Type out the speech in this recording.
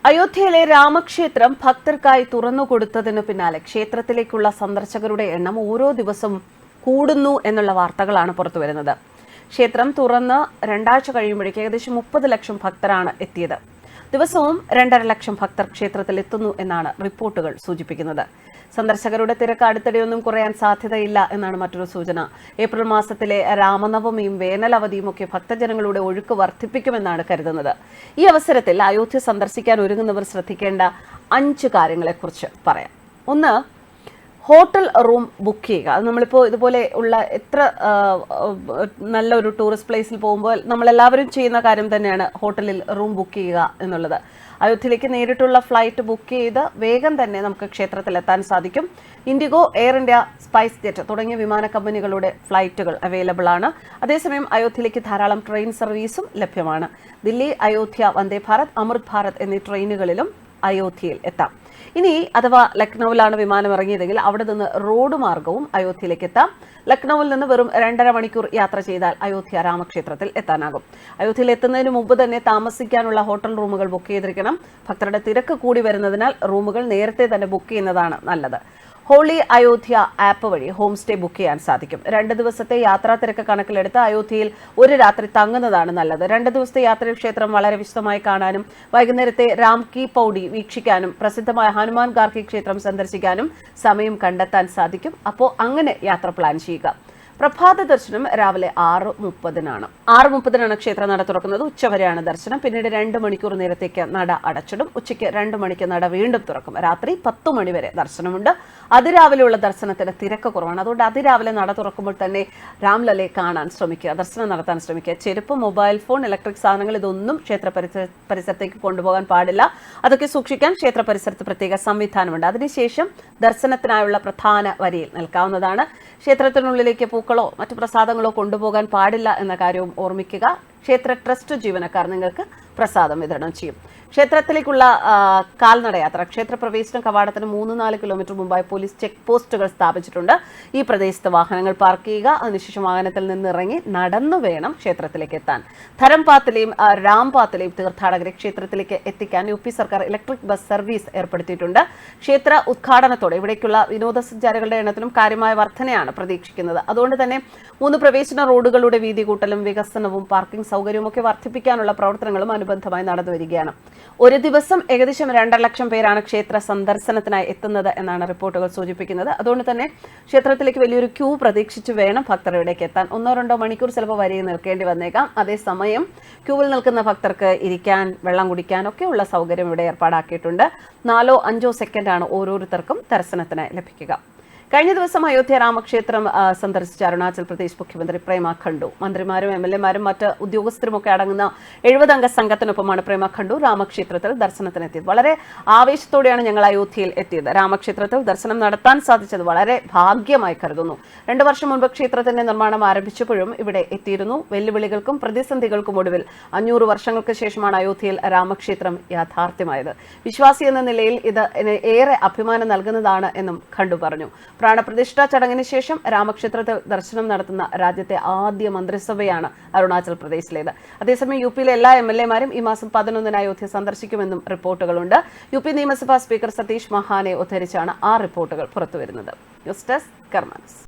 അയോധ്യയിലെ രാമക്ഷേത്രം ഭക്തർക്കായി തുറന്നുകൊടുത്തതിനു പിന്നാലെ ക്ഷേത്രത്തിലേക്കുള്ള സന്ദർശകരുടെ എണ്ണം ഓരോ ദിവസവും കൂടുന്നു എന്നുള്ള വാർത്തകളാണ് പുറത്തുവരുന്നത്. ക്ഷേത്രം തുറന്ന് 2 ആഴ്ച കഴിയുമ്പോഴേക്ക് ഏകദേശം 30 ലക്ഷം ഭക്തരാണ് എത്തിയത്. ദിവസവും 2.5 ലക്ഷം ഭക്തർ ക്ഷേത്രത്തിൽ എത്തുന്നു എന്നാണ് റിപ്പോർട്ടുകൾ സൂചിപ്പിക്കുന്നത്. സന്ദർശകരുടെ തിരക്ക് അടുത്തിടെയൊന്നും കുറയാൻ സാധ്യതയില്ല എന്നാണ് മറ്റൊരു സൂചന. ഏപ്രിൽ മാസത്തിലെ രാമനവമിയും വേനലവധിയും ഒക്കെ ഭക്തജനങ്ങളുടെ ഒഴുക്ക് വർദ്ധിപ്പിക്കുമെന്നാണ് കരുതുന്നത്. ഈ അവസരത്തിൽ അയോധ്യ സന്ദർശിക്കാൻ ഒരുങ്ങുന്നവർ ശ്രദ്ധിക്കേണ്ട 5 കാര്യങ്ങളെക്കുറിച്ച് പറയാം. ഒന്ന്, ഹോട്ടൽ റൂം ബുക്ക് ചെയ്യുക. അത് നമ്മളിപ്പോൾ ഇതുപോലെ ഉള്ള എത്ര നല്ലൊരു ടൂറിസ്റ്റ് പ്ലേസിൽ പോകുമ്പോൾ നമ്മളെല്ലാവരും ചെയ്യുന്ന കാര്യം തന്നെയാണ് ഹോട്ടലിൽ റൂം ബുക്ക് ചെയ്യുക എന്നുള്ളത്. അയോധ്യയിലേക്ക് നേരിട്ടുള്ള ഫ്ലൈറ്റ് ബുക്ക് ചെയ്ത് വേഗം തന്നെ നമുക്ക് ക്ഷേത്രത്തിലെത്താൻ സാധിക്കും. IndiGo, air India, spice jet തുടങ്ങിയ വിമാന കമ്പനികളുടെ ഫ്ലൈറ്റുകൾ അവൈലബിൾ ആണ്. അതേസമയം അയോധ്യയിലേക്ക് ധാരാളം ട്രെയിൻ സർവീസും ലഭ്യമാണ്. ദില്ലി, അയോധ്യ, വന്ദേ ഭാരത്, അമൃത് ഭാരത് എന്നീ ട്രെയിനുകളിലും അയോധ്യയിൽ എത്താം. ഇനി അഥവാ ലക്നൌവിലാണ് വിമാനം ഇറങ്ങിയതെങ്കിൽ അവിടെ നിന്ന് റോഡ് മാർഗവും അയോധ്യയിലേക്ക് എത്താം. ലക്നൌവിൽ നിന്ന് വെറും 2.5 മണിക്കൂർ യാത്ര ചെയ്താൽ അയോധ്യ രാമക്ഷേത്രത്തിൽ എത്താനാകും. അയോധ്യയിൽ എത്തുന്നതിന് മുമ്പ് തന്നെ താമസിക്കാനുള്ള ഹോട്ടൽ റൂമുകൾ ബുക്ക് ചെയ്തിരിക്കണം. ഭക്തരുടെ തിരക്ക് കൂടി വരുന്നതിനാൽ റൂമുകൾ നേരത്തെ തന്നെ ബുക്ക് ചെയ്യുന്നതാണ് നല്ലത്. ഹോളി അയോധ്യ ആപ്പ് വഴി ഹോം സ്റ്റേ ബുക്ക് ചെയ്യാൻ സാധിക്കും. 2 ദിവസത്തെ യാത്രാ തിരക്ക് കണക്കിലെടുത്ത് അയോധ്യയിൽ ഒരു രാത്രി തങ്ങുന്നതാണ് നല്ലത്. 2 ദിവസത്തെ യാത്രയിൽ ക്ഷേത്രം വളരെ വിശദമായി കാണാനും വൈകുന്നേരത്തെ രാം കി പൗഡി വീക്ഷിക്കാനും പ്രസിദ്ധമായ ഹനുമാൻ ഗാർഹി ക്ഷേത്രം സന്ദർശിക്കാനും സമയം കണ്ടെത്താൻ സാധിക്കും. അപ്പോൾ അങ്ങനെ യാത്ര പ്ലാൻ ചെയ്യുക. പ്രഭാത ദർശനം രാവിലെ 6:30 6:30 ക്ഷേത്ര നട തുറക്കുന്നത്. ഉച്ചവരെയാണ് ദർശനം. പിന്നീട് 2 മണിക്കൂർ നേരത്തേക്ക് നട അടച്ചിടും. ഉച്ചയ്ക്ക് 2 മണിക്ക് നട വീണ്ടും തുറക്കും. രാത്രി 10 മണി വരെ ദർശനമുണ്ട്. അതിരാവിലെയുള്ള ദർശനത്തിന് തിരക്ക് കുറവാണ്. അതുകൊണ്ട് അതിരാവിലെ നട തുറക്കുമ്പോൾ തന്നെ രാംലലയെ കാണാൻ ശ്രമിക്കുക, ദർശനം നടത്താൻ ശ്രമിക്കുക. ചെരുപ്പ്, മൊബൈൽ ഫോൺ, ഇലക്ട്രിക് സാധനങ്ങൾ ഇതൊന്നും ക്ഷേത്ര പരിസരത്തേക്ക് കൊണ്ടുപോകാൻ പാടില്ല. അതൊക്കെ സൂക്ഷിക്കാൻ ക്ഷേത്ര പരിസരത്ത് പ്രത്യേക സംവിധാനമുണ്ട്. അതിനുശേഷം ദർശനത്തിനായുള്ള പ്രധാന വരിയിൽ നിൽക്കാവുന്നതാണ്. ക്ഷേത്രത്തിനുള്ളിലേക്ക് പൂക്കളോ മറ്റു പ്രസാദങ്ങളോ കൊണ്ടുപോകാൻ പാടില്ല എന്ന കാര്യവും ഓർമ്മിക്കുക. ക്ഷേത്ര ട്രസ്റ്റ് ജീവനക്കാർ നിങ്ങൾക്ക് പ്രസാദം വിതരണം ചെയ്യും. ക്ഷേത്രത്തിലേക്കുള്ള കാൽനടയാത്ര. ക്ഷേത്ര പ്രവേശന കവാടത്തിന് 3-4 കിലോമീറ്റർ മുമ്പായി പോലീസ് ചെക്ക് പോസ്റ്റുകൾ സ്ഥാപിച്ചിട്ടുണ്ട്. ഈ പ്രദേശത്ത് വാഹനങ്ങൾ പാർക്ക് ചെയ്യുക. അതിനുശേഷം വാഹനത്തിൽ നിന്ന് ഇറങ്ങി നടന്നു വേണം ക്ഷേത്രത്തിലേക്ക് എത്താൻ. ധരംപാത്തിലെയും രാംപാത്തിലെയും തീർത്ഥാടകരെ ക്ഷേത്രത്തിലേക്ക് എത്തിക്കാൻ UP സർക്കാർ ഇലക്ട്രിക് ബസ് സർവീസ് ഏർപ്പെടുത്തിയിട്ടുണ്ട്. ക്ഷേത്ര ഉദ്ഘാടനത്തോടെ ഇവിടേക്കുള്ള വിനോദസഞ്ചാരികളുടെ എണ്ണത്തിലും കാര്യമായ വർധനയാണ് പ്രതീക്ഷിക്കുന്നത്. അതുകൊണ്ട് തന്നെ 3 പ്രവേശന റോഡുകളുടെ വീതി കൂട്ടലും വികസനവും പാർക്കിംഗ് സൗകര്യവും ഒക്കെ വർദ്ധിപ്പിക്കാനുള്ള പ്രവർത്തനങ്ങളും അനുബന്ധമായി നടന്നുവരികയാണ്. ഒരു ദിവസം ഏകദേശം 2.5 ലക്ഷം പേരാണ് ക്ഷേത്ര സന്ദർശനത്തിനായി എത്തുന്നത് എന്നാണ് റിപ്പോർട്ടുകൾ സൂചിപ്പിക്കുന്നത്. അതുകൊണ്ട് തന്നെ ക്ഷേത്രത്തിലേക്ക് വലിയൊരു ക്യൂ പ്രതീക്ഷിച്ചു വേണം ഭക്തർ ഇവിടേക്ക് എത്താൻ. 1-2 മണിക്കൂർ ചിലപ്പോൾ വരിയിൽ നിൽക്കേണ്ടി വന്നേക്കാം. അതേസമയം ക്യൂവിൽ നിൽക്കുന്ന ഭക്തർക്ക് ഇരിക്കാൻ, വെള്ളം കുടിക്കാൻ ഒക്കെയുള്ള സൗകര്യം ഇവിടെ ഏർപ്പാടാക്കിയിട്ടുണ്ട്. 4-5 സെക്കൻഡാണ് ഓരോരുത്തർക്കും ദർശനത്തിന് ലഭിക്കുക. കഴിഞ്ഞ ദിവസം അയോധ്യ രാമക്ഷേത്രം സന്ദർശിച്ച അരുണാചൽ പ്രദേശ് മുഖ്യമന്ത്രി പ്രേമ ഖണ്ഡു മന്ത്രിമാരും MLA-മാരും മറ്റ് ഉദ്യോഗസ്ഥരുമൊക്കെ അടങ്ങുന്ന 70 അംഗ സംഘത്തിനൊപ്പമാണ് പ്രേമ ഖണ്ഡു രാമക്ഷേത്രത്തിൽ ദർശനത്തിനെത്തിയത്. വളരെ ആവേശത്തോടെയാണ് ഞങ്ങൾ അയോധ്യയിൽ എത്തിയത്. രാമക്ഷേത്രത്തിൽ ദർശനം നടത്താൻ സാധിച്ചത് വളരെ ഭാഗ്യമായി കരുതുന്നു. 2 വർഷം മുൻപ് ക്ഷേത്രത്തിന്റെ നിർമ്മാണം ആരംഭിച്ചപ്പോഴും ഇവിടെ എത്തിയിരുന്നു. വെല്ലുവിളികൾക്കും പ്രതിസന്ധികൾക്കും ഒടുവിൽ 500 വർഷങ്ങൾക്ക് ശേഷമാണ് അയോധ്യയിൽ രാമക്ഷേത്രം യാഥാർത്ഥ്യമായത്. വിശ്വാസി എന്ന നിലയിൽ ഇത് ഏറെ അഭിമാനം നൽകുന്നതാണ് എന്നും ഖണ്ഡു പറഞ്ഞു. പ്രാണപ്രതിഷ്ഠാ ചടങ്ങിന് ശേഷം രാമക്ഷേത്രത്തിൽ ദർശനം നടത്തുന്ന രാജ്യത്തെ ആദ്യ മന്ത്രിസഭയാണ് അരുണാചൽ പ്രദേശിലേത്. അതേസമയം UP-യിലെ എല്ലാ MLA-മാരും ഈ മാസം 11 അയോധ്യ സന്ദർശിക്കുമെന്നും റിപ്പോർട്ടുകളുണ്ട്. UP നിയമസഭാ സ്പീക്കർ സതീഷ് മഹാനെ ഉദ്ധരിച്ചാണ് ആ റിപ്പോർട്ടുകൾ പുറത്തുവരുന്നത്. ന്യൂസ് ഡെസ്ക് കർമ്മ ന്യൂസ്.